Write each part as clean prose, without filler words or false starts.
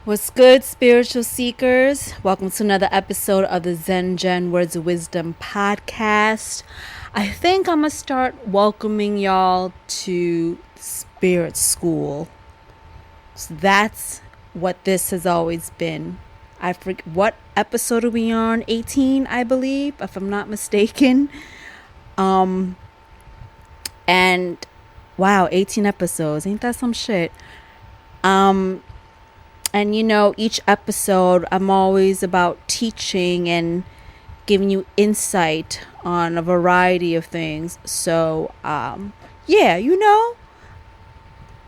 What's good, spiritual seekers? Welcome to another episode of the Zen Gen Words of Wisdom podcast. I think I'm going to start welcoming y'all to spirit school. So that's what this has always been. I forget, what episode are we on? 18, I believe, if I'm not mistaken. And wow, 18 episodes. Ain't that some shit? And each episode, I'm always about teaching and giving you insight on a variety of things. So,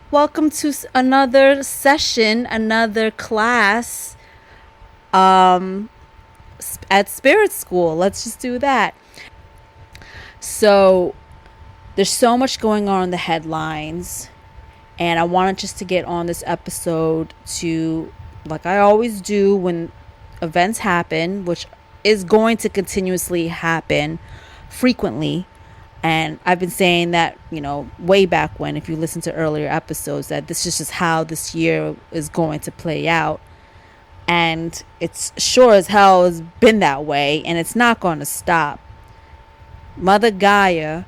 welcome to another session, another class at Spirit School. Let's just do that. So, there's so much going on in the headlines. And I wanted just to get on this episode to, like I always do when events happen, which is going to continuously happen frequently. And I've been saying that, way back when, if you listen to earlier episodes, that this is just how this year is going to play out. And it's sure as hell has been that way, and it's not going to stop. Mother Gaia,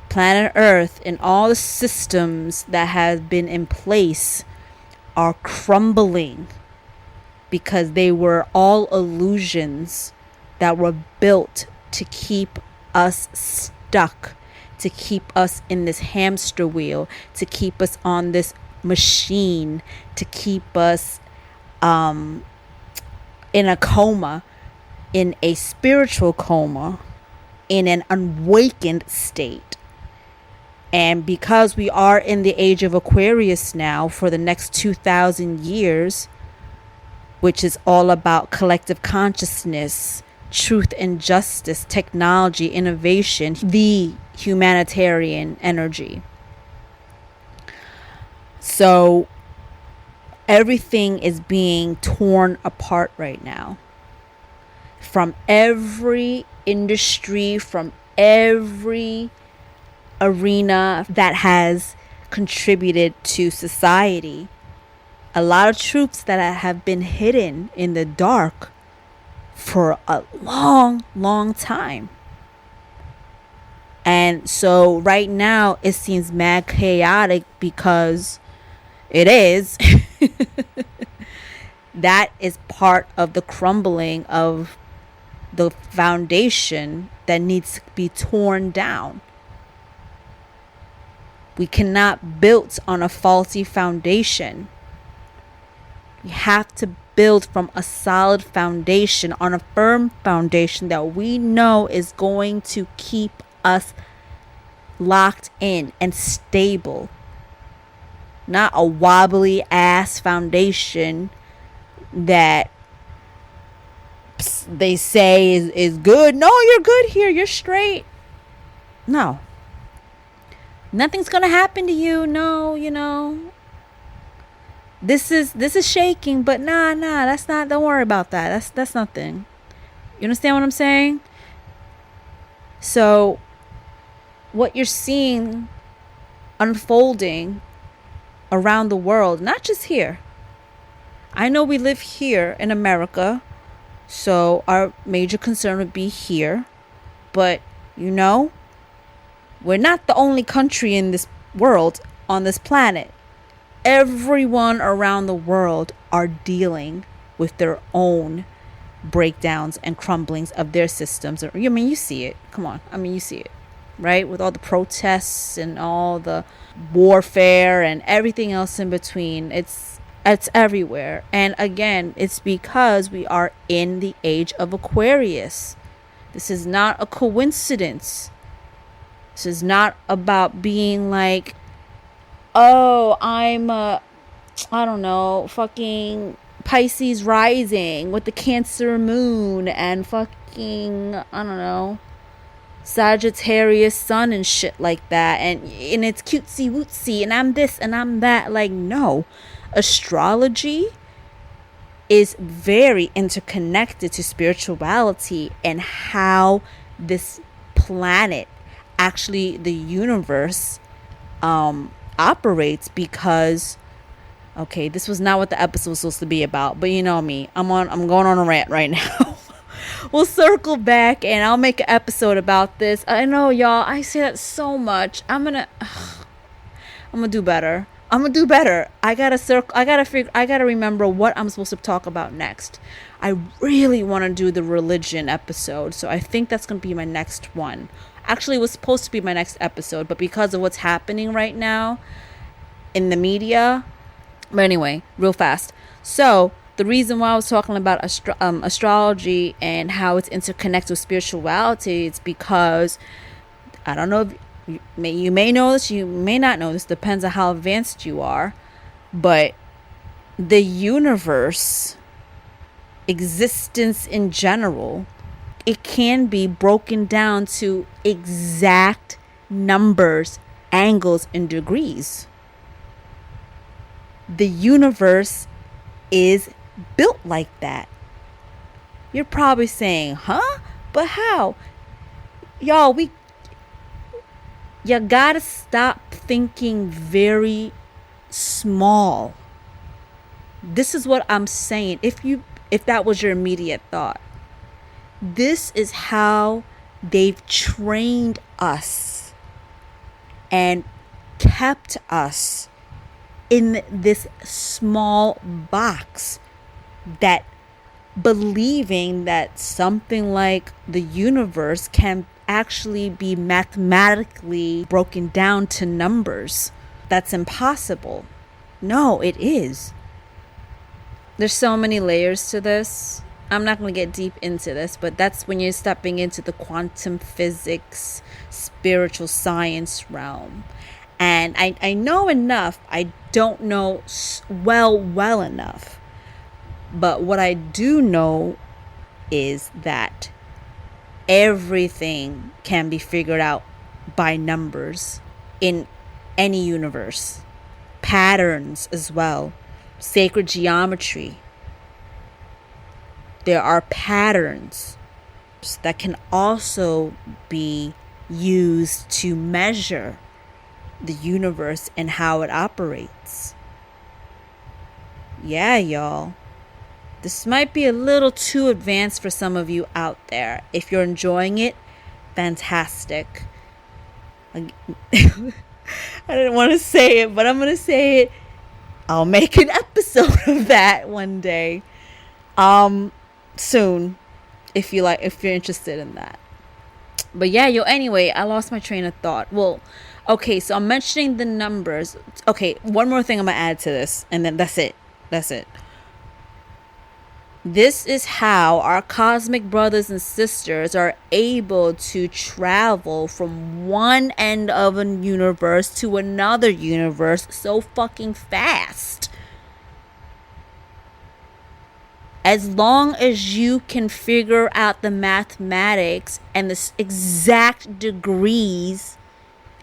planet Earth, and all the systems that have been in place are crumbling because they were all illusions that were built to keep us stuck, to keep us in this hamster wheel, to keep us on this machine, to keep us in a coma, in a spiritual coma, in an unawakened state. And because we are in the age of Aquarius now for the next 2,000 years, which is all about collective consciousness, truth and justice, technology, innovation, the humanitarian energy. So everything is being torn apart right now. From every industry, from every arena that has contributed to society. A lot of truths that have been hidden in the dark for a long, long time. And so right now it seems mad chaotic because it is. That is part of the crumbling of the foundation that needs to be torn down. We cannot build on a faulty foundation. We have to build from a solid foundation, on a firm foundation that we know is going to keep us locked in and stable. Not a wobbly ass foundation that they say is good. No, you're good here. You're straight. No. Nothing's gonna happen to you. No, This is shaking, but nah, that's not, don't worry about that. That's nothing. You understand what I'm saying? So what you're seeing unfolding around the world, not just here. I know we live here in America, so our major concern would be here. But we're not the only country in this world, on this planet. Everyone around the world are dealing with their own breakdowns and crumblings of their systems. You see it. Come on. You see it, right? With all the protests and all the warfare and everything else in between. It's everywhere. And again, it's because we are in the age of Aquarius. This is not a coincidence. This is not about being like, oh, I'm fucking Pisces rising with the Cancer moon and fucking, Sagittarius sun and shit like that. And it's cutesy wootsy and I'm this and I'm that. Like, no. Astrology is very interconnected to spirituality and how this planet, actually the universe, operates, because Okay, this was not what the episode was supposed to be about, but you know me. I'm going on a rant right now. We'll circle back and I'll make an episode about this. I know, y'all, I say that so much. I'm gonna do better. I'm gonna do better. I gotta remember what I'm supposed to talk about next. I really want to do the religion episode, so I think that's gonna be my next one. Actually, it was supposed to be my next episode, but because of what's happening right now in the media. But anyway, real fast. So the reason why I was talking about astrology and how it's interconnected with spirituality is because I don't know if you may know this, you may not know this, depends on how advanced you are, but the universe, existence in general, it can be broken down to exact numbers, angles, and degrees. The universe is built like that. You're probably saying, huh? But how? Y'all, you gotta stop thinking very small. This is what I'm saying. If that was your immediate thought. This is how they've trained us and kept us in this small box, that believing that something like the universe can actually be mathematically broken down to numbers. That's impossible. No, it is. There's so many layers to this. I'm not going to get deep into this, but that's when you're stepping into the quantum physics, spiritual science realm. And I know enough. I don't know well enough. But what I do know is that everything can be figured out by numbers in any universe. Patterns as well. Sacred geometry. There are patterns that can also be used to measure the universe and how it operates. Yeah, y'all. This might be a little too advanced for some of you out there. If you're enjoying it, fantastic. I didn't want to say it, but I'm going to say it. I'll make an episode of that one day. Soon, if you're interested in that. But yeah, anyway, I lost my train of thought. Well, okay, so I'm mentioning the numbers. Okay, one more thing I'm going to add to this, and then that's it. This is how our cosmic brothers and sisters are able to travel from one end of a universe to another universe so fucking fast. As long as you can figure out the mathematics and the exact degrees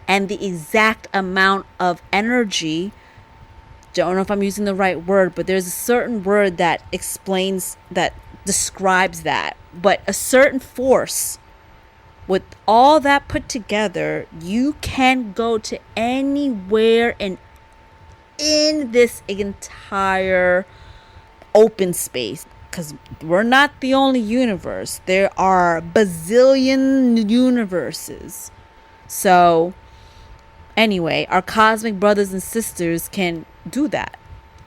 and the exact amount of energy, don't know if I'm using the right word, but there's a certain word that describes that. But a certain force, with all that put together, you can go to anywhere and in this entire open space, because we're not the only universe. There are bazillion universes. So anyway, our cosmic brothers and sisters can do that.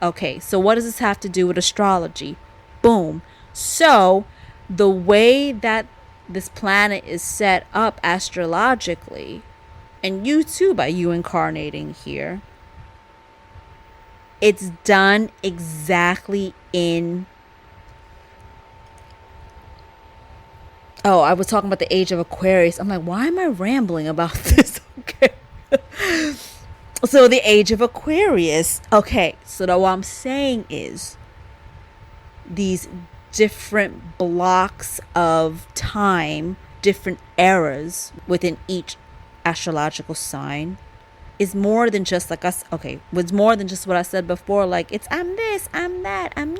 Okay, so what does this have to do with astrology? Boom. So the way that this planet is set up astrologically, and you too, by you incarnating here, it's done exactly in... Oh, I was talking about the age of Aquarius. I'm like, why am I rambling about this? Okay. So the age of Aquarius. Okay, so what I'm saying is these different blocks of time, different eras within each astrological sign is more than just like us. Okay, was more than just what I said before. Like, I'm this, I'm that, I'm,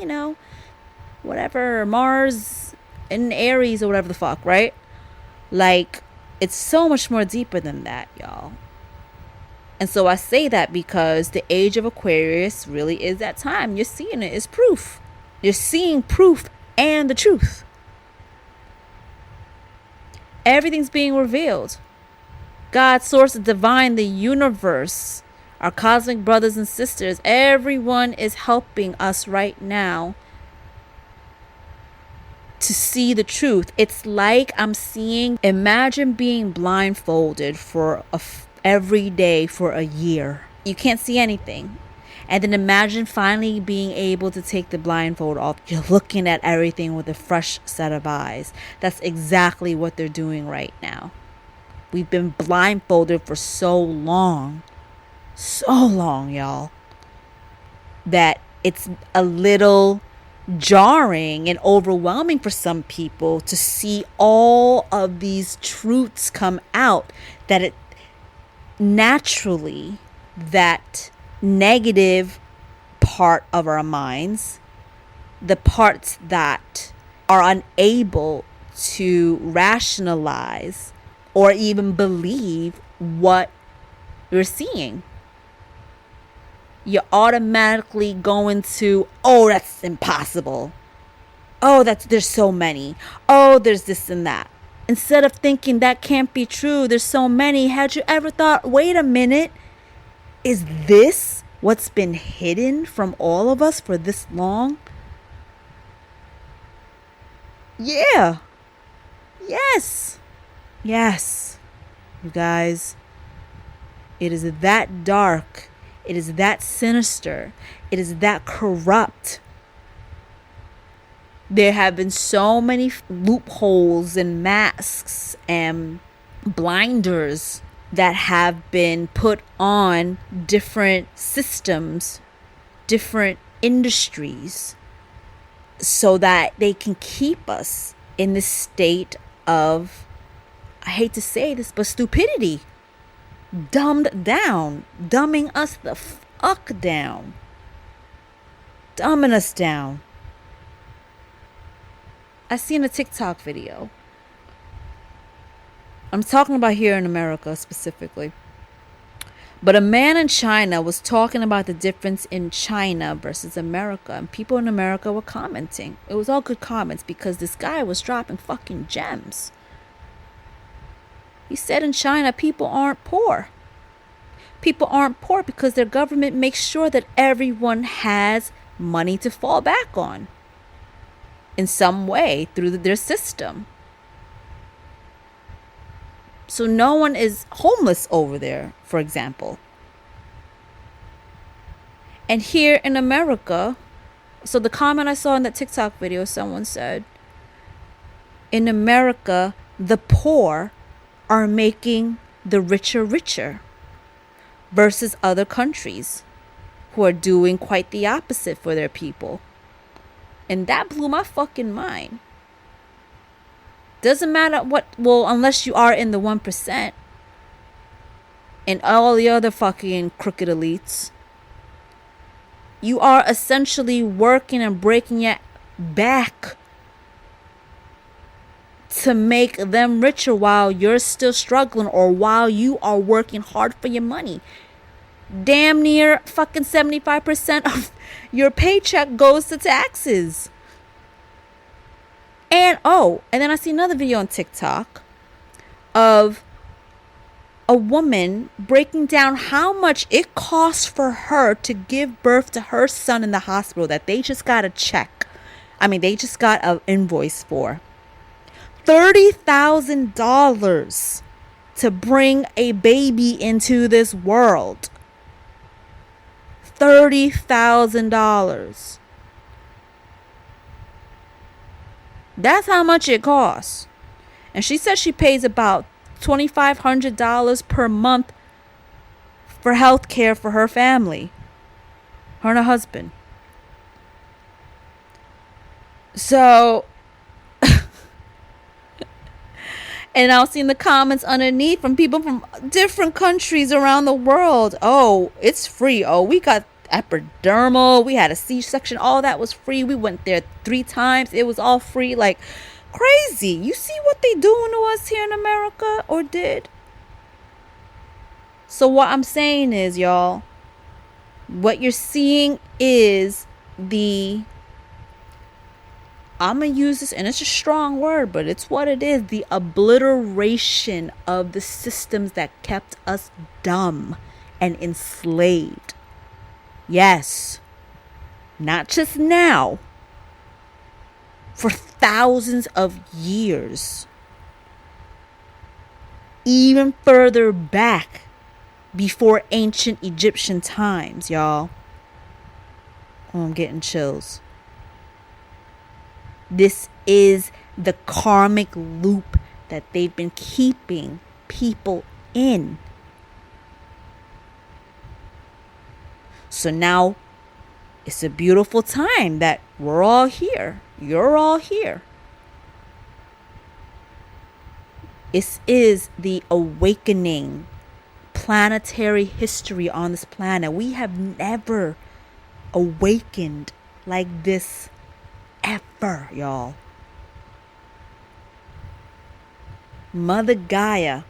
whatever, Mars in Aries or whatever the fuck, right? Like, it's so much more deeper than that, y'all. And so I say that because the age of Aquarius really is that time. You're seeing it. It's proof. You're seeing proof and the truth. Everything's being revealed. God, source, divine, the universe, our cosmic brothers and sisters, everyone is helping us right now to see the truth. It's like I'm seeing, imagine being blindfolded for every day for a year. You can't see anything. And then imagine finally being able to take the blindfold off. You're looking at everything with a fresh set of eyes. That's exactly what they're doing right now. We've been blindfolded for so long, y'all, that it's a little jarring and overwhelming for some people to see all of these truths come out, that it naturally, that negative part of our minds, the parts that are unable to rationalize or even believe what you're seeing, you're automatically going to, oh, that's impossible. Oh, there's so many. Oh, there's this and that. Instead of thinking that can't be true, there's so many. Had you ever thought, wait a minute, is this what's been hidden from all of us for this long? Yeah. Yes. Yes. You guys, it is that dark. It is that sinister. It is that corrupt. There have been so many loopholes and masks and blinders that have been put on different systems, different industries, so that they can keep us in this state of, I hate to say this, but stupidity. Dumbed down. Dumbing us the fuck down. Dumbing us down. I seen a TikTok video. I'm talking about here in America specifically. But a man in China was talking about the difference in China versus America. And people in America were commenting. It was all good comments because this guy was dropping fucking gems. He said in China, people aren't poor. People aren't poor because their government makes sure that everyone has money to fall back on in some way through their system. So no one is homeless over there, for example. And here in America, so the comment I saw in that TikTok video, someone said, in America, the poor are making the richer versus other countries who are doing quite the opposite for their people. And that blew my fucking mind. Doesn't matter what, well, unless you are in the 1% and all the other fucking crooked elites. You are essentially working and breaking your back to make them richer while you're still struggling or while you are working hard for your money. Damn near fucking 75% of your paycheck goes to taxes. And then I see another video on TikTok of a woman breaking down how much it costs for her to give birth to her son in the hospital that they just got a check. They just got an invoice for. $30,000 to bring a baby into this world. $30,000. That's how much it costs. And she says she pays about $2,500 per month for health care for her family. Her and her husband. So, and I'll see in the comments underneath from people from different countries around the world. Oh, it's free. Oh, we got epidermal. We had a C-section. All that was free. We went there 3 times. It was all free. Like, crazy. You see what they doing to us here in America, or did? So what I'm saying is, y'all, what you're seeing is I'm going to use this, and it's a strong word, but it's what it is, the obliteration of the systems that kept us dumb and enslaved. Yes, not just now, for thousands of years. Even further back, before ancient Egyptian times, y'all. Oh, I'm getting chills. This is the karmic loop that they've been keeping people in. So now it's a beautiful time that we're all here. You're all here. This is the awakening planetary history on this planet. We have never awakened like this ever, y'all. Mother Gaia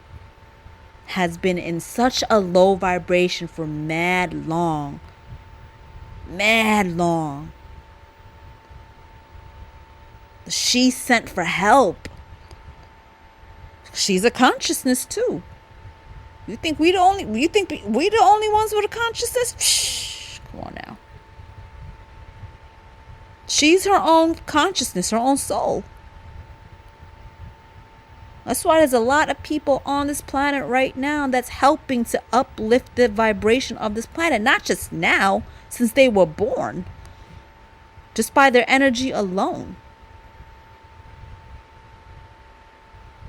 has been in such a low vibration for mad long. She sent for help. She's a consciousness too. You think we the only ones with a consciousness? Shh, come on now. She's her own consciousness, her own soul. That's why there's a lot of people on this planet right now that's helping to uplift the vibration of this planet. Not just now, since they were born. Just by their energy alone.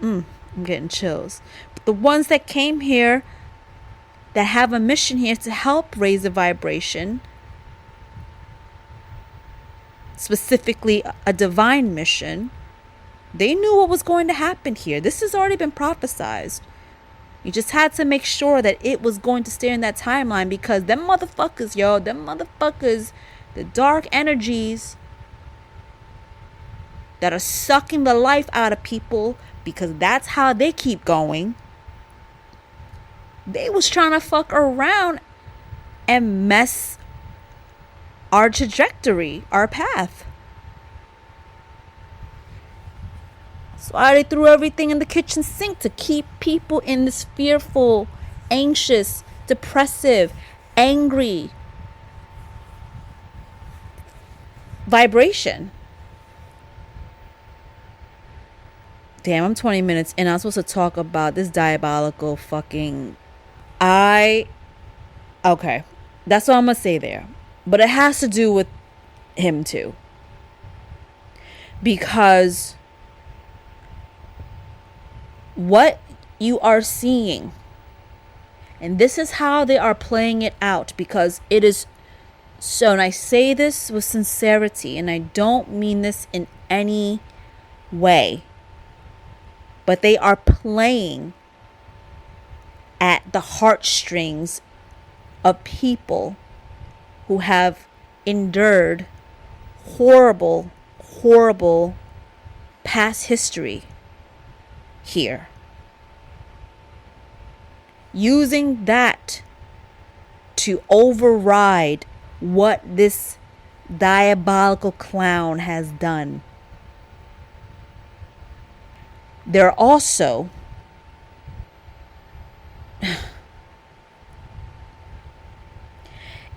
I'm getting chills. But the ones that came here, that have a mission here to help raise the vibration, specifically a divine mission, they knew what was going to happen here. This has already been prophesized. You just had to make sure that it was going to stay in that timeline, because them motherfuckers, the dark energies that are sucking the life out of people, because that's how they keep going. They was trying to fuck around and mess our trajectory, our path. That's why they threw everything in the kitchen sink, to keep people in this fearful, anxious, depressive, angry vibration. Damn, I'm 20 minutes in. I'm supposed to talk about this diabolical fucking... Okay. That's all I'm going to say there. But it has to do with him too. Because what you are seeing, and this is how they are playing it out, because it is so, and I say this with sincerity, and I don't mean this in any way, but they are playing at the heartstrings of people who have endured horrible past history here. Using that to override what this diabolical clown has done. They're also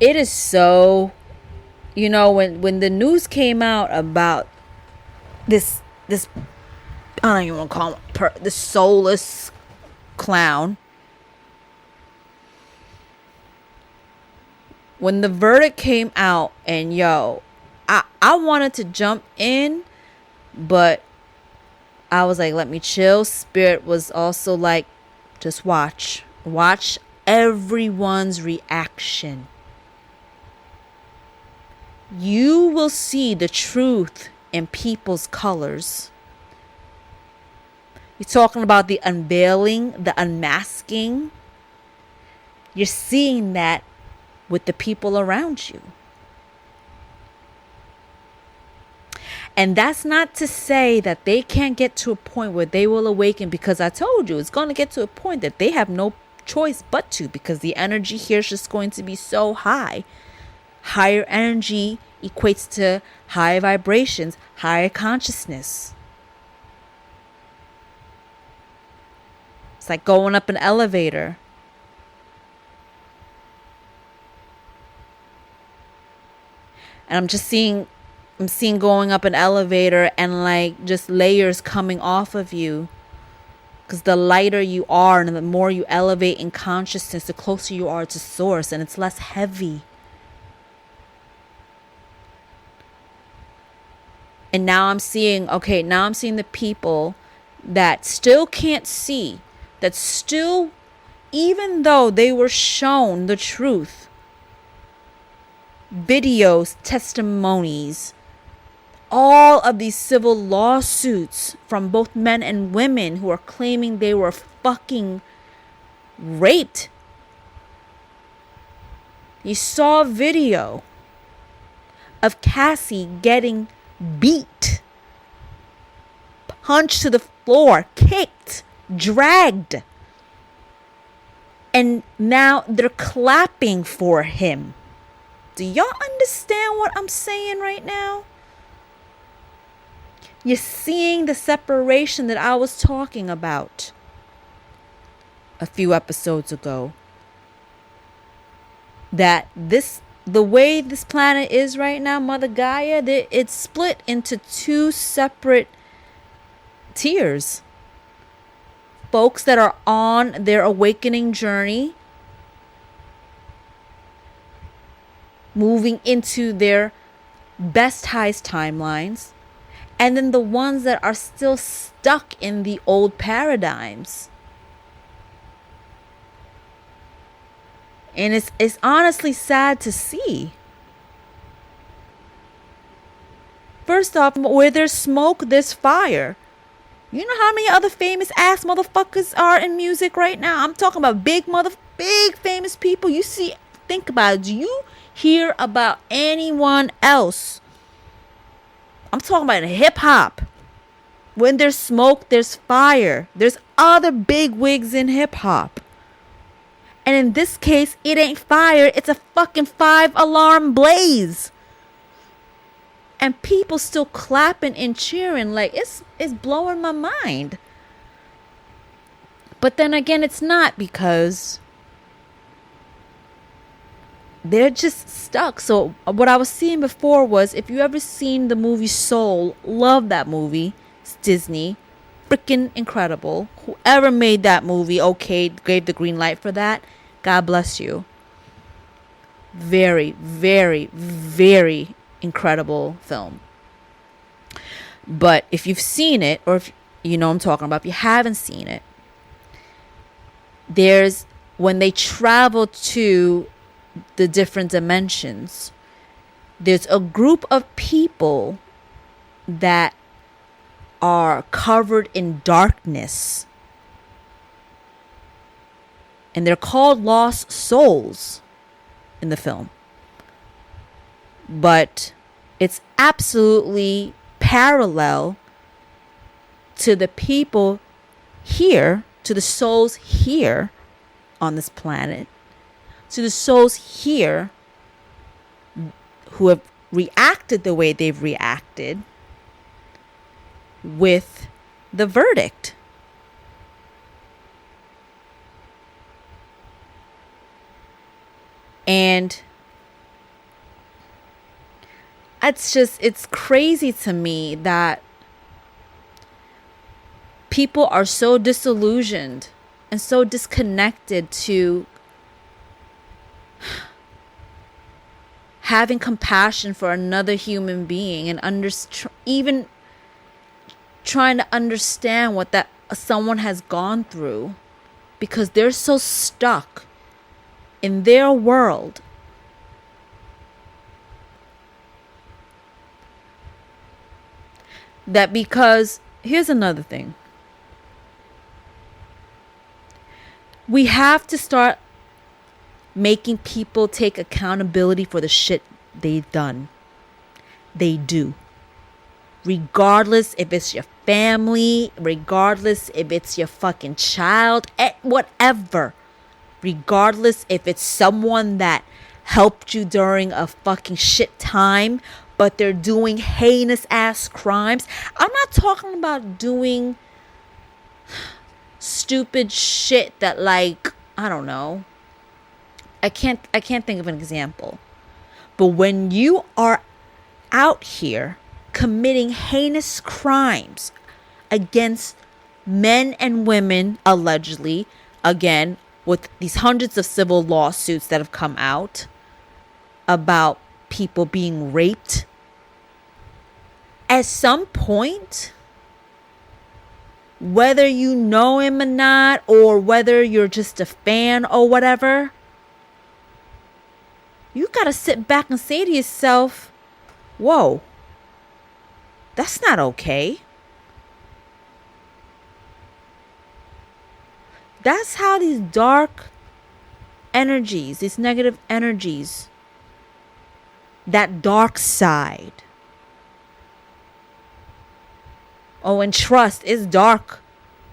it is so, when the news came out about this I don't even want to call him the soulless clown. When the verdict came out, and I wanted to jump in, but I was like, let me chill. Spirit was also like, just watch everyone's reaction. You will see the truth in people's colors. You're talking about the unveiling, the unmasking. You're seeing that with the people around you. And that's not to say that they can't get to a point where they will awaken, because I told you it's going to get to a point that they have no choice but to, because the energy here is just going to be so high. Higher energy equates to higher vibrations, higher consciousness. It's like going up an elevator. And I'm seeing going up an elevator and like just layers coming off of you. Because the lighter you are and the more you elevate in consciousness, the closer you are to source, and it's less heavy. And now I'm seeing the people that still can't see, that still, even though they were shown the truth, videos, testimonies, all of these civil lawsuits from both men and women who are claiming they were fucking raped. You saw a video of Cassie getting beat, punched to the floor, kicked, dragged. And now they're clapping for him. Do y'all understand what I'm saying right now? You're seeing the separation that I was talking about a few episodes ago. That the way this planet is right now, Mother Gaia, it's split into two separate tiers. Folks that are on their awakening journey, moving into their best, highest timelines. And then the ones that are still stuck in the old paradigms. And it's honestly sad to see. First off, where there's smoke, there's fire. You know how many other famous ass motherfuckers are in music right now? I'm talking about big famous people. Think about it. Do you hear about anyone else? I'm talking about hip hop. When there's smoke, there's fire. There's other big wigs in hip hop. And in this case, it ain't fire. It's a fucking 5-alarm blaze. And people still clapping and cheering. Like, it's blowing my mind. But then again, it's not, because they're just stuck. So what I was seeing before was, if you ever seen the movie Soul, love that movie. It's Disney. Freaking incredible. Whoever made that movie, gave the green light for that. God bless you. Very, very, very incredible film. But if you've seen it, or if you know what I'm talking about, if you haven't seen it, there's when they travel to the different dimensions, there's a group of people that are covered in darkness, and they're called lost souls in the film. But it's absolutely parallel to the people here, to the souls here on this planet, to the souls here who have reacted the way they've reacted with the verdict. And it's crazy to me that people are so disillusioned and so disconnected to having compassion for another human being, and even trying to understand what that someone has gone through, because they're so stuck in their world. That because, here's another thing. We have to start making people take accountability for the shit they've done. They do. Regardless if it's your family, regardless if it's your fucking child, whatever. regardless if it's someone that helped you during a fucking shit time, but they're doing heinous ass crimes. I'm not talking about doing stupid shit that, like, I don't know. I can't think of an example. But when you are out here committing heinous crimes against men and women, allegedly, again, with these hundreds of civil lawsuits that have come out about people being raped, at some point, whether you know him or not, or whether you're just a fan or whatever, you gotta sit back and say to yourself, whoa, that's not okay. That's how these dark energies, these negative energies, that dark side. Oh, and trust, it's dark.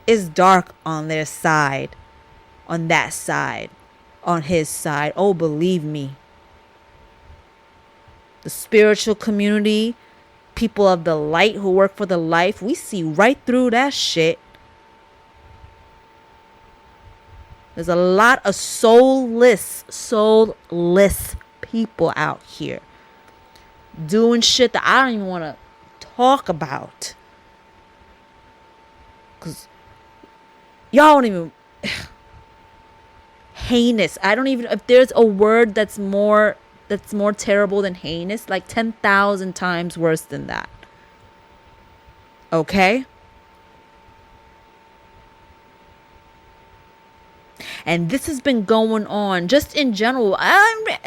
It's dark on their side, on that side, on his side. Oh, believe me. The spiritual community, people of the light who work for the life, we see right through that shit. There's a lot of soulless people out here doing shit that I don't even want to talk about. Because y'all don't even... heinous. I don't even... If there's a word that's more terrible than heinous, like 10,000 times worse than that. Okay? And this has been going on just in general.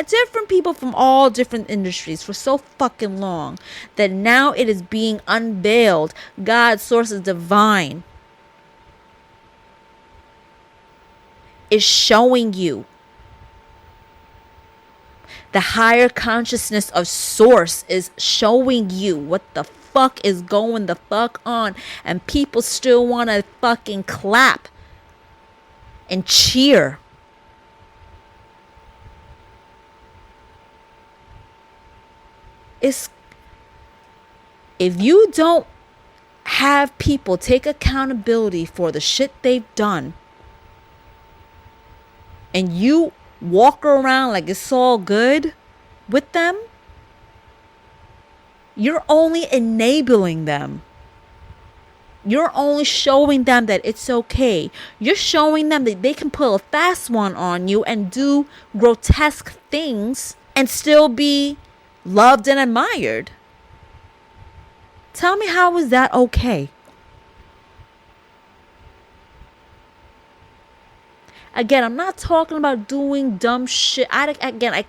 Different people from all different industries for so fucking long that now it is being unveiled. God's source is divine. Is showing you. The higher consciousness of source is showing you what the fuck is going the fuck on. And people still want to fucking clap and cheer. If you don't have people take accountability for the shit they've done, and you walk around like it's all good with them, you're only enabling them. You're only showing them that it's okay. You're showing them that they can pull a fast one on you and do grotesque things and still be loved and admired. Tell me, how is that okay? Again, I'm not talking about doing dumb shit. I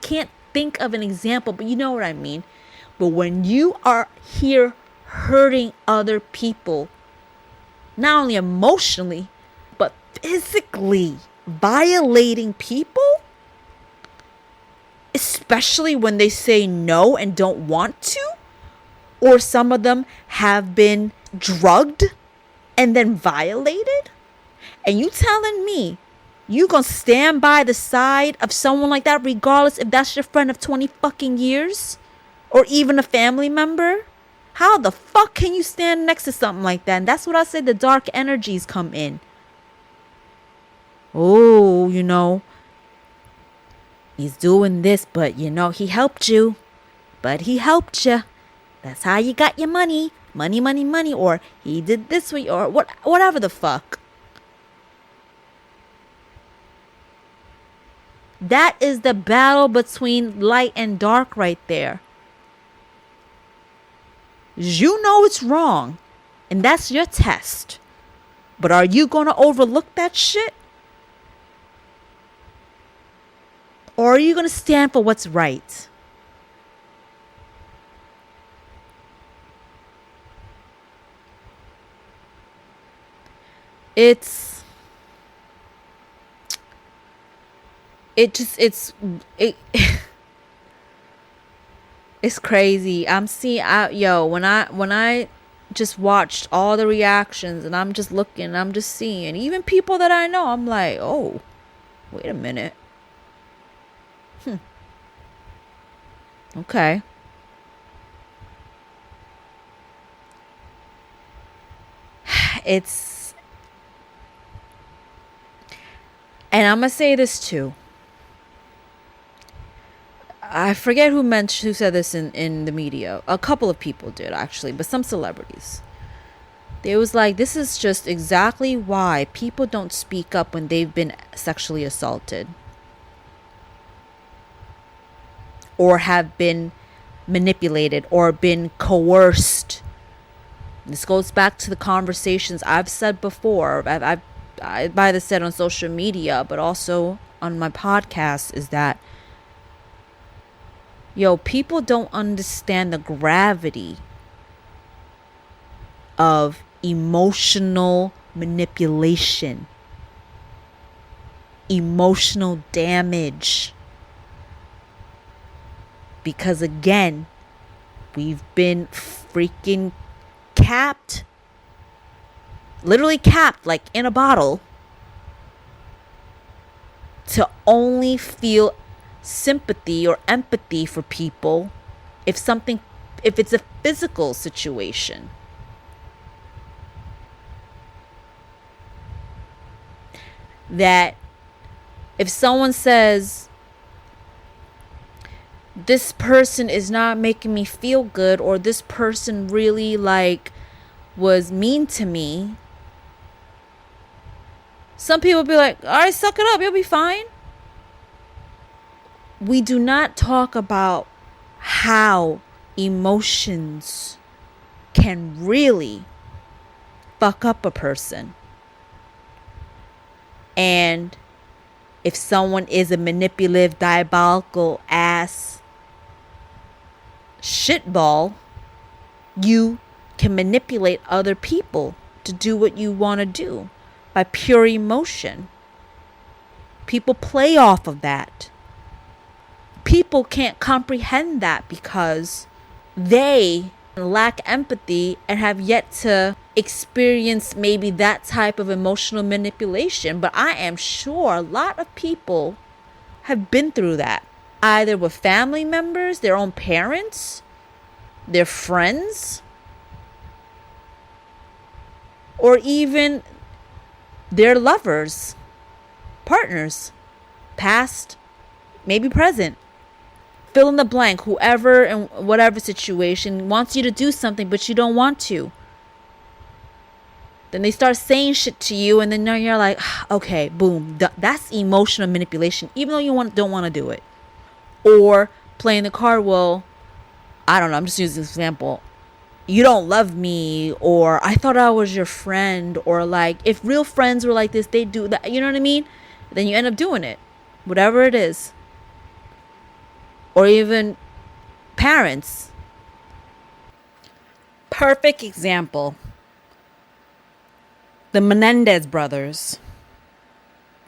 can't think of an example, but you know what I mean. But when you are here hurting other people, not only emotionally, but physically violating people, especially when they say no and don't want to, or some of them have been drugged and then violated, and you telling me you gonna stand by the side of someone like that, regardless if that's your friend of 20 fucking years or even a family member? How the fuck can you stand next to something like that? And that's what I said, the dark energies come in. Oh, he's doing this, but he helped you. But he helped you. That's how you got your money. Money, money, money. Or he did this for you, or whatever the fuck. That is the battle between light and dark right there. You know it's wrong, and that's your test. But are you going to overlook that shit? Or are you going to stand for what's right? It's crazy. When I just watched all the reactions, and I'm just looking, I'm just seeing, even people that I know, I'm like, oh, Wait a minute. Okay. It's, and I'm going to say this too. I forget who said this in the media. A couple of people did, actually, but some celebrities. They was like, this is just exactly why people don't speak up when they've been sexually assaulted or have been manipulated or been coerced. This goes back to the conversations I've said before. I've either said on social media, but also on my podcast, is that, people don't understand the gravity of emotional manipulation, emotional damage. Because again, we've been freaking capped, literally capped, like in a bottle, to only feel sympathy or empathy for people if it's a physical situation. That if someone says, this person is not making me feel good, or this person really was mean to me, some people be like, all right, suck it up, you'll be fine. We do not talk about how emotions can really fuck up a person. And if someone is a manipulative, diabolical ass shitball, you can manipulate other people to do what you want to do by pure emotion. People play off of that. People can't comprehend that because they lack empathy and have yet to experience maybe that type of emotional manipulation. But I am sure a lot of people have been through that, either with family members, their own parents, their friends, or even their lovers, partners, past, maybe present. Fill in the blank. Whoever in whatever situation wants you to do something, but you don't want to. Then they start saying shit to you, and then you're like, okay, boom. That's emotional manipulation, even though you don't want to do it. Or playing the card, well, I don't know, I'm just using this example. You don't love me, or I thought I was your friend, or if real friends were like this, they do that. You know what I mean? Then you end up doing it, whatever it is. Or even parents. Perfect example. The Menendez brothers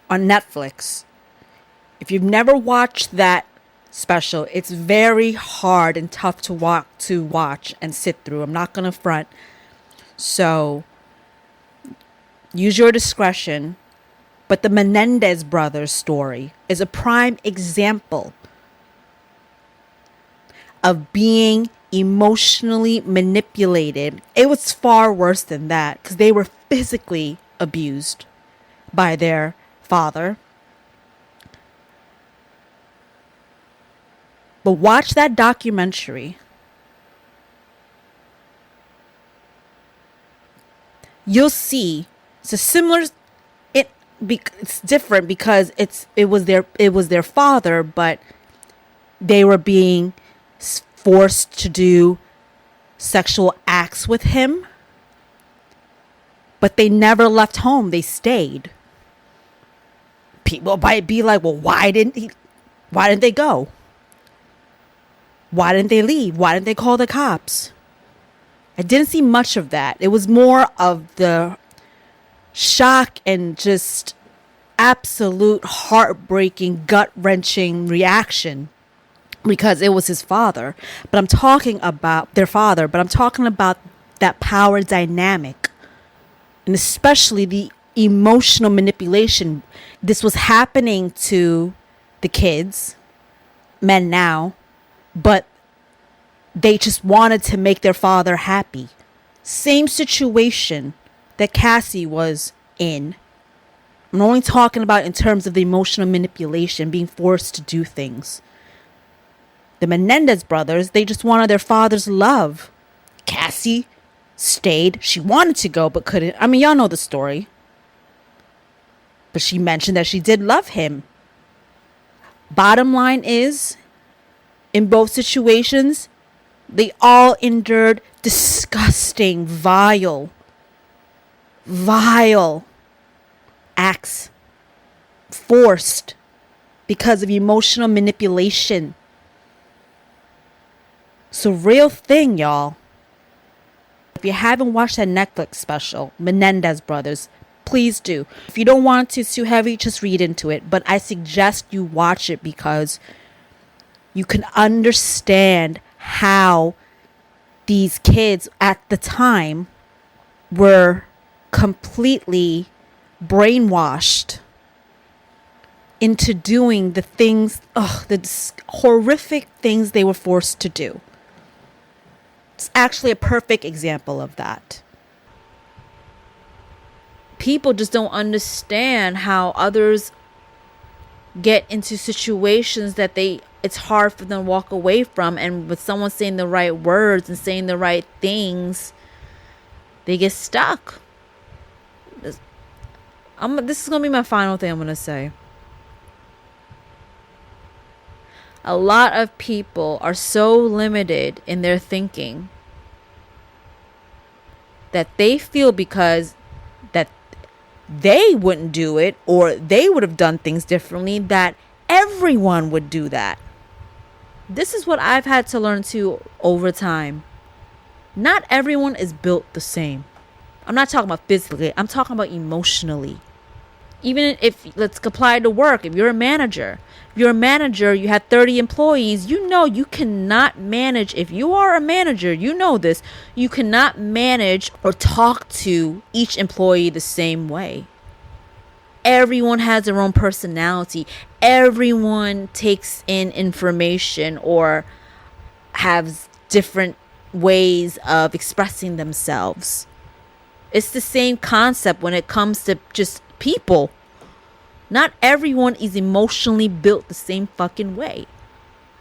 on Netflix. If you've never watched that special, it's very hard and tough to watch and sit through. I'm not going to front. So use your discretion. But the Menendez brothers story is a prime example of being emotionally manipulated. It was far worse than that because they were physically abused by their father. But watch that documentary. You'll see it's a similar. It's different because it was their father, but they were being forced to do sexual acts with him, but they never left home. They stayed. People might be like, well, why didn't they go? Why didn't they leave? Why didn't they call the cops? I didn't see much of that. It was more of the shock and just absolute heartbreaking, gut-wrenching reaction because it was his father. But I'm talking about their father, but I'm talking about that power dynamic, and especially the emotional manipulation. This was happening to the kids, men now, but they just wanted to make their father happy. Same situation that Cassie was in. I'm only talking about in terms of the emotional manipulation, being forced to do things. The Menendez brothers, they just wanted their father's love. Cassie stayed. She wanted to go, but couldn't. I mean, y'all know the story. But she mentioned that she did love him. Bottom line is, in both situations, they all endured disgusting, vile acts, forced because of emotional manipulation. It's a real thing, y'all. If you haven't watched that Netflix special, Menendez Brothers, please do. If you don't want to, it's too heavy, just read into it. But I suggest you watch it because you can understand how these kids at the time were completely brainwashed into doing the things, the horrific things they were forced to do. It's actually a perfect example of that. People just don't understand how others get into situations that it's hard for them to walk away from, and with someone saying the right words and saying the right things, they get stuck. This is going to be my final thing I'm going to say. A lot of people are so limited in their thinking that they feel because that they wouldn't do it or they would have done things differently, that everyone would do that. This is what I've had to learn too over time. Not everyone is built the same. I'm not talking about physically. I'm talking about emotionally. Even if, let's apply to work. If you're a manager, you have 30 employees, you cannot manage. If you are a manager, you know this. You cannot manage or talk to each employee the same way. Everyone has their own personality. Everyone takes in information or has different ways of expressing themselves. It's the same concept when it comes to just people. Not everyone is emotionally built the same fucking way.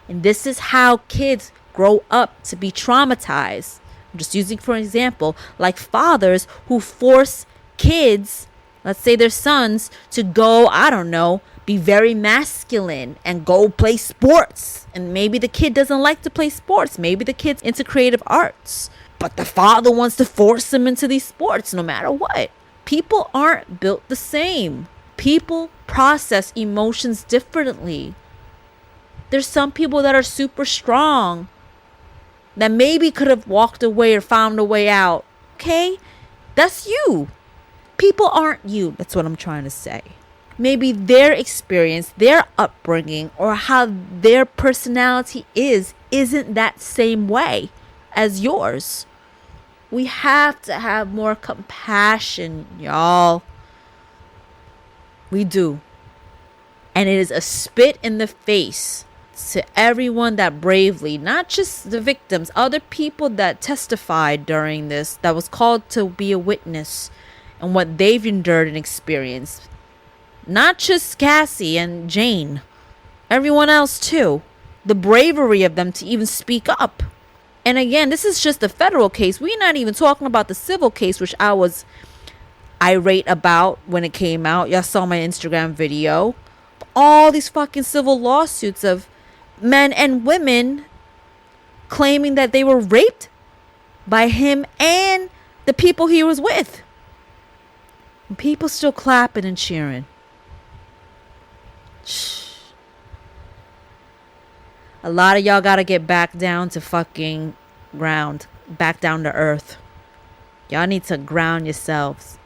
And this is how kids grow up to be traumatized. I'm just using for an example, like fathers who force kids, let's say their sons, to go, I don't know, be very masculine and go play sports. And maybe the kid doesn't like to play sports. Maybe the kid's into creative arts. But the father wants to force him into these sports no matter what. People aren't built the same. People process emotions differently. There's some people that are super strong that maybe could have walked away or found a way out. Okay? That's you. People aren't you. That's what I'm trying to say. Maybe their experience, their upbringing, or how their personality isn't that same way as yours. We have to have more compassion, y'all. We do. And it is a spit in the face to everyone that bravely, not just the victims, other people that testified during this, that was called to be a witness and what they've endured and experienced. Not just Cassie and Jane, everyone else too. The bravery of them to even speak up. And again, this is just the federal case. We're not even talking about the civil case, which I was irate about when it came out. Y'all saw my Instagram video. All these fucking civil lawsuits of men and women claiming that they were raped by him and the people he was with. And people still clapping and cheering. A lot of y'all gotta get back down to fucking ground. Back down to earth. Y'all need to ground yourselves.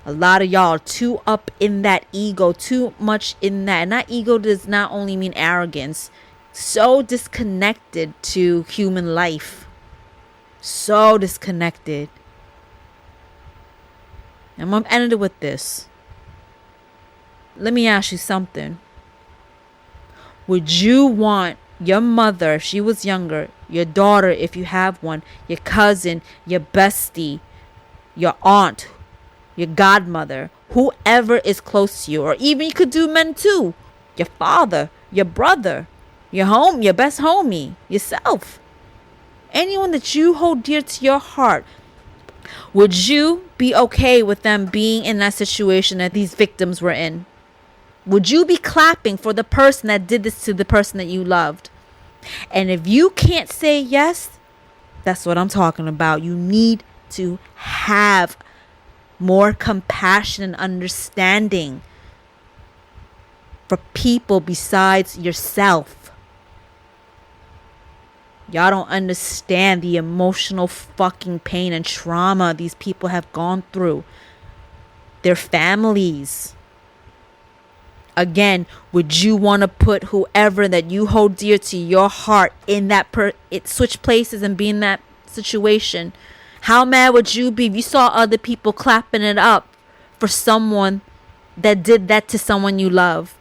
A lot of y'all are too up in that ego. Too much in that. And that ego does not only mean arrogance. So disconnected to human life. So disconnected. I'm going to end it with this. Let me ask you something. Would you want your mother, if she was younger, your daughter, if you have one, your cousin, your bestie, your aunt, your godmother, whoever is close to you, or even you could do men too, your father, your brother, your best homie, yourself, anyone that you hold dear to your heart, would you be okay with them being in that situation that these victims were in? Would you be clapping for the person that did this to the person that you loved? And if you can't say yes, that's what I'm talking about. You need to have more compassion and understanding for people besides yourself. Y'all don't understand the emotional fucking pain and trauma these people have gone through. Their families. Again, would you want to put whoever that you hold dear to your heart in that switch places and be in that situation? How mad would you be if you saw other people clapping it up for someone that did that to someone you loved?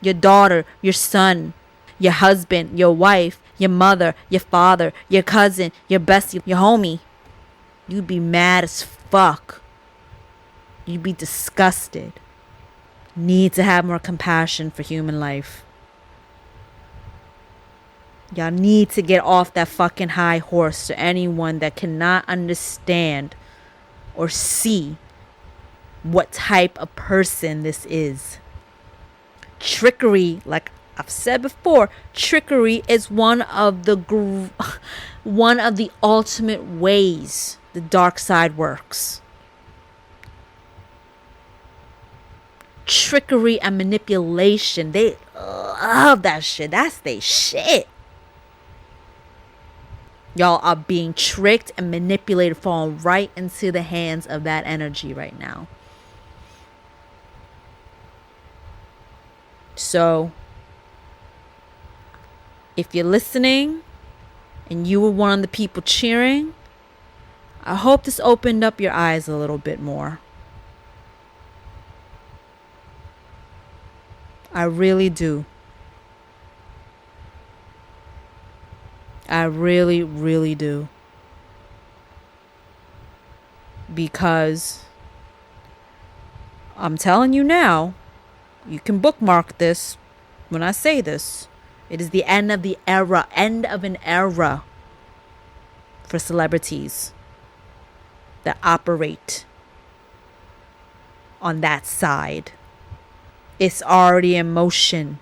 Your daughter, your son, your husband, your wife, your mother, your father, your cousin, your bestie, your homie. You'd be mad as fuck. You'd be disgusted. Need to have more compassion for human life. Y'all need to get off that fucking high horse to anyone that cannot understand or see what type of person this is. Trickery, like I've said before, trickery is one of the ultimate ways the dark side works. Trickery and manipulation, they love that shit. That's their shit. Y'all are being tricked and manipulated, falling right into the hands of that energy right now. So, if you're listening and you were one of the people cheering, I hope this opened up your eyes a little bit more. I really do. I really, really do. Because I'm telling you now, you can bookmark this when I say this. It is the end of an era for celebrities that operate on that side. It's already in motion.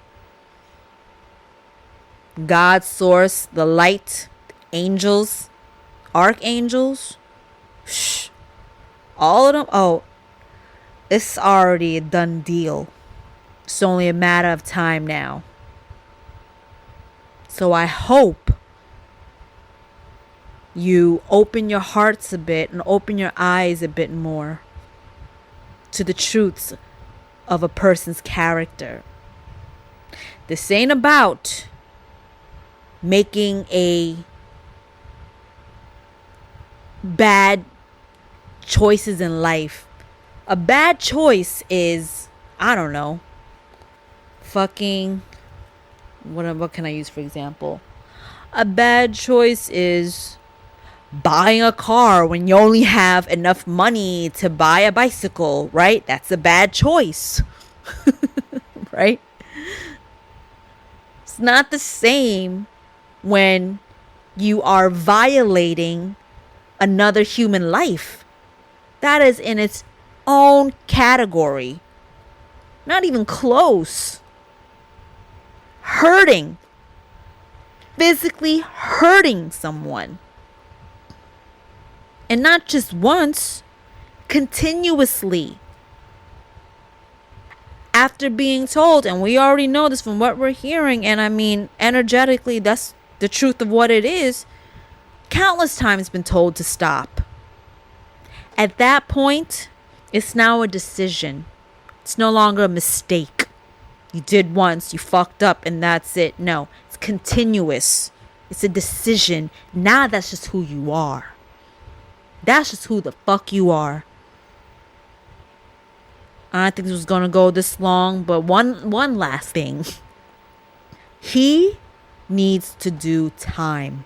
God, source, the light, angels, archangels, all of them. Oh, it's already a done deal. It's only a matter of time now. So I hope you open your hearts a bit and open your eyes a bit more to the truths of a person's character. This ain't about making a bad choices in life. A bad choice is, I don't know, fucking, what can I use for example? A bad choice is buying a car when you only have enough money to buy a bicycle, right? That's a bad choice. Right? It's not the same when you are violating another human life. That is in its own category. Not even close. Hurting. Physically hurting someone. And not just once, continuously. After being told, and we already know this from what we're hearing, and I mean, energetically, that's the truth of what it is. Countless times been told to stop. At that point, it's now a decision. It's no longer a mistake. You did once, you fucked up, and that's it. No, it's continuous. It's a decision. Now that's just who you are. That's just who the fuck you are. I don't think this was going to go this long, but one last thing. He needs to do time.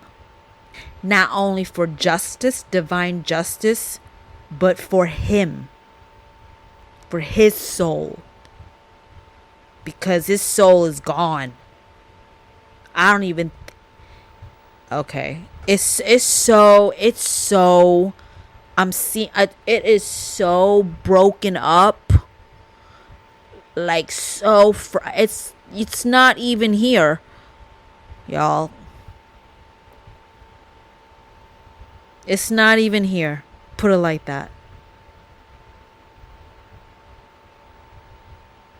Not only for justice, divine justice, but for him. For his soul. Because his soul is gone. I don't even... Okay. It's so... I'm seeing... It is so broken up. Like, so... It's not even here. Y'all. It's not even here. Put it like that.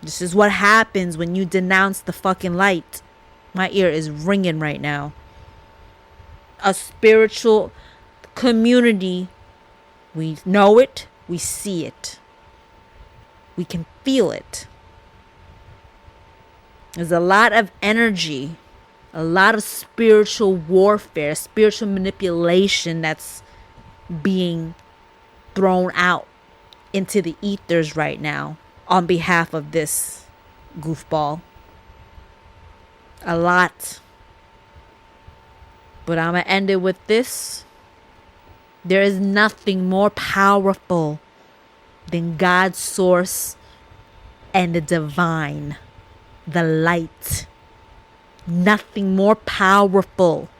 This is what happens when you denounce the fucking light. My ear is ringing right now. A spiritual community. We know it. We see it. We can feel it. There's a lot of energy. A lot of spiritual warfare. Spiritual manipulation that's being thrown out into the ethers right now. On behalf of this goofball. A lot. But I'm going to end it with this. There is nothing more powerful than God's source and the divine. The light. Nothing more powerful.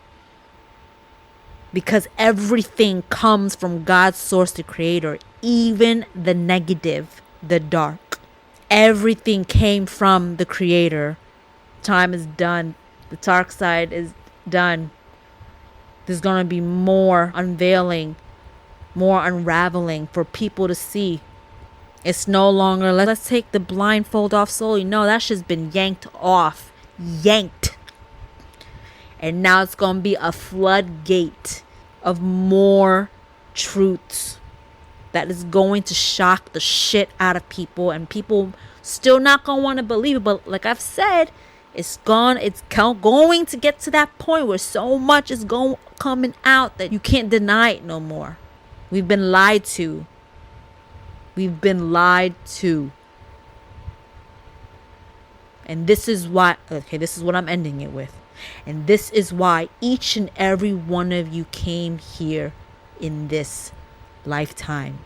Because everything comes from God's source, the creator. Even the negative, the dark. Everything came from the creator. Time is done. The dark side is done. There's going to be more unveiling, more unraveling for people to see. It's no longer, let's take the blindfold off slowly. No, that shit's been yanked off. Yanked. And now it's going to be a floodgate of more truths that is going to shock the shit out of people. And people still not going to want to believe it. But like I've said, it's going to get to that point where so much is coming out that you can't deny it no more. We've been lied to. We've been lied to. And this is why, okay, this is what I'm ending it with. And this is why each and every one of you came here in this lifetime.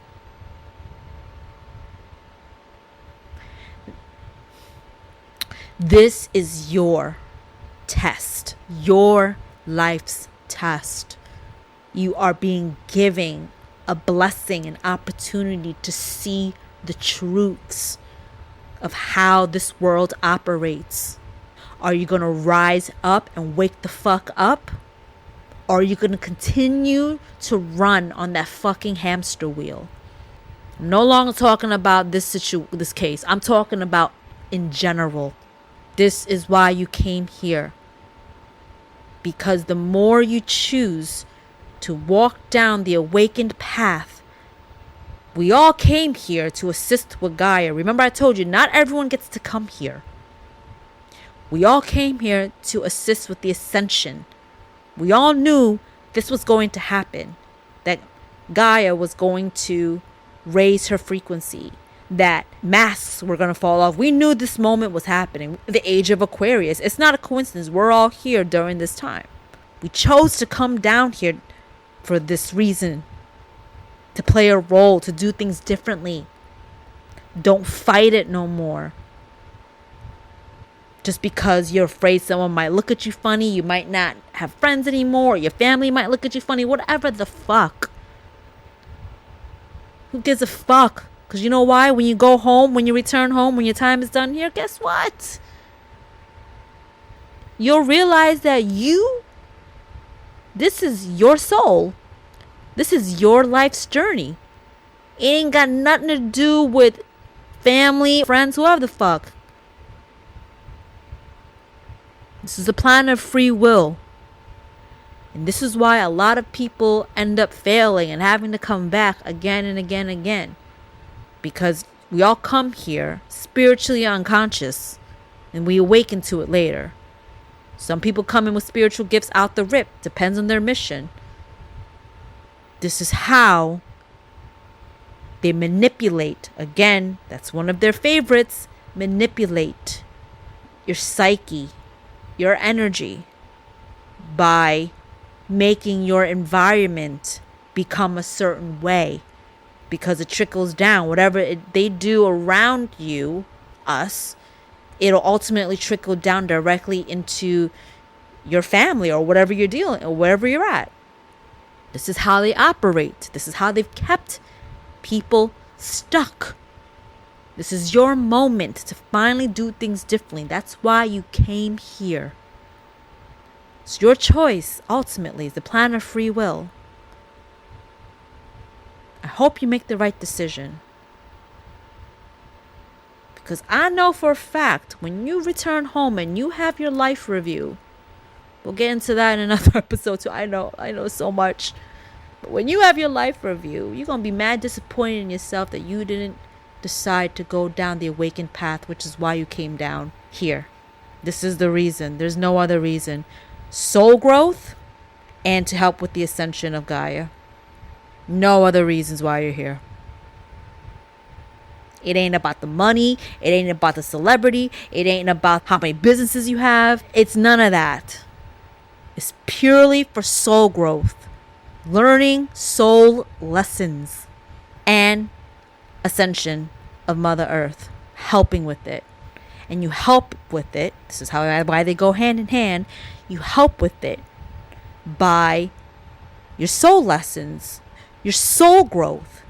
This is your test, your life's test. You are being given a blessing, an opportunity to see the truths of how this world operates. Are you going to rise up and wake the fuck up? Or are you going to continue to run on that fucking hamster wheel? I'm no longer talking about this case. I'm talking about in general. This is why you came here. Because the more you choose to walk down the awakened path, we all came here to assist with Gaia. Remember I told you, not everyone gets to come here. We all came here to assist with the ascension. We all knew this was going to happen. That Gaia was going to raise her frequency. That masks were going to fall off. We knew this moment was happening. The age of Aquarius. It's not a coincidence. We're all here during this time. We chose to come down here for this reason. To play a role. To do things differently. Don't fight it no more. Just because you're afraid someone might look at you funny. You might not have friends anymore. Your family might look at you funny. Whatever the fuck. Who gives a fuck? Because you know why? When you go home, when you return home, when your time is done here, guess what? You'll realize that this is your soul. This is your life's journey. It ain't got nothing to do with family, friends, whoever the fuck. This is a planet of free will. And this is why a lot of people end up failing and having to come back again and again and again. Because we all come here spiritually unconscious and we awaken to it later. Some people come in with spiritual gifts out the rip. Depends on their mission. This is how They manipulate. Again, that's one of their favorites. Manipulate your psyche, your energy, by making your environment become a certain way, because it trickles down. Whatever they do around you, us, it'll ultimately trickle down directly into your family or whatever you're dealing or wherever you're at. This is how they operate. This is how they've kept people stuck. This is your moment to finally do things differently. That's why you came here. It's your choice, ultimately. It's the plan of free will. I hope you make the right decision. Because I know for a fact, when you return home and you have your life review, we'll get into that in another episode too. I know so much. But when you have your life review, you're going to be mad disappointed in yourself that you didn't decide to go down the awakened path, which is why you came down here. This is the reason. There's no other reason. Soul growth and to help with the ascension of Gaia. No other reasons why you're here. It ain't about the money. It ain't about the celebrity. It ain't about how many businesses you have. It's none of that. It's purely for soul growth. Learning soul lessons and ascension of Mother Earth. Helping with it. And you help with it. This is why they go hand in hand. You help with it by your soul lessons, your soul growth.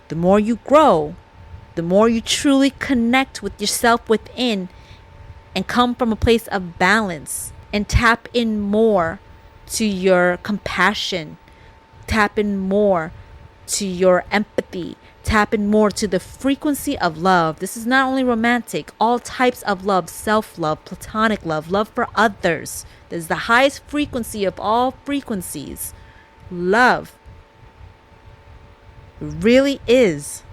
The more you grow, the more you truly connect with yourself within and come from a place of balance and tap in more to your compassion, tap in more to your empathy, tap in more to the frequency of love. This is not only romantic, all types of love, self-love, platonic love, love for others. This is the highest frequency of all frequencies. Love. It really is,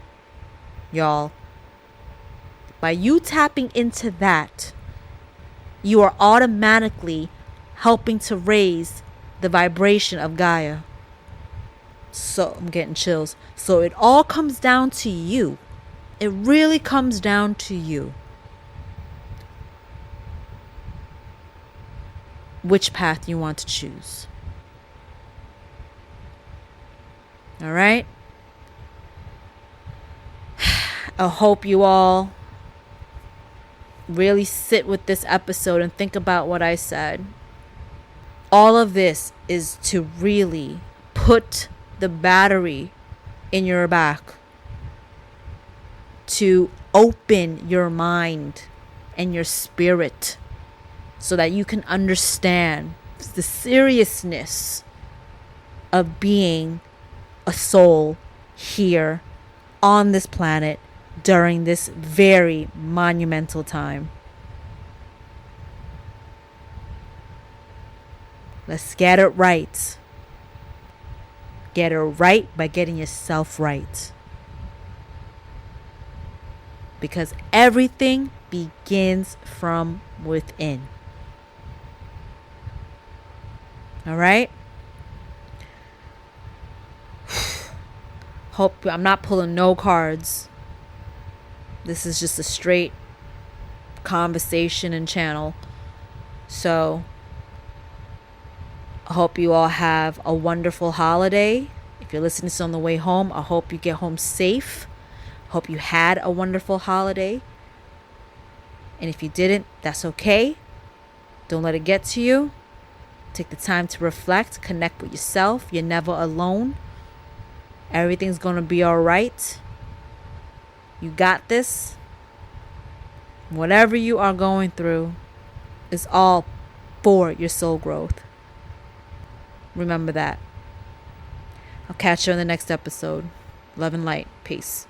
y'all. By you tapping into that, you are automatically helping to raise the vibration of Gaia. So I'm getting chills. So it all comes down to you. It really comes down to you. Which path you want to choose. All right? I hope you all really sit with this episode and think about what I said. All of this is to really put the battery in your back, to open your mind and your spirit so that you can understand the seriousness of being a soul here on this planet during this very monumental time. Let's get it right. Get it right by getting yourself right. Because everything begins from within. All right? Hope I'm not pulling no cards. This is just a straight conversation and channel. So I hope you all have a wonderful holiday. If you're listening to this on the way home, I hope you get home safe. Hope you had a wonderful holiday. And if you didn't, that's okay. Don't let it get to you. Take the time to reflect, connect with yourself. You're never alone. Everything's going to be all right. You got this. Whatever you are going through is all for your soul growth. Remember that. I'll catch you in the next episode. Love and light. Peace.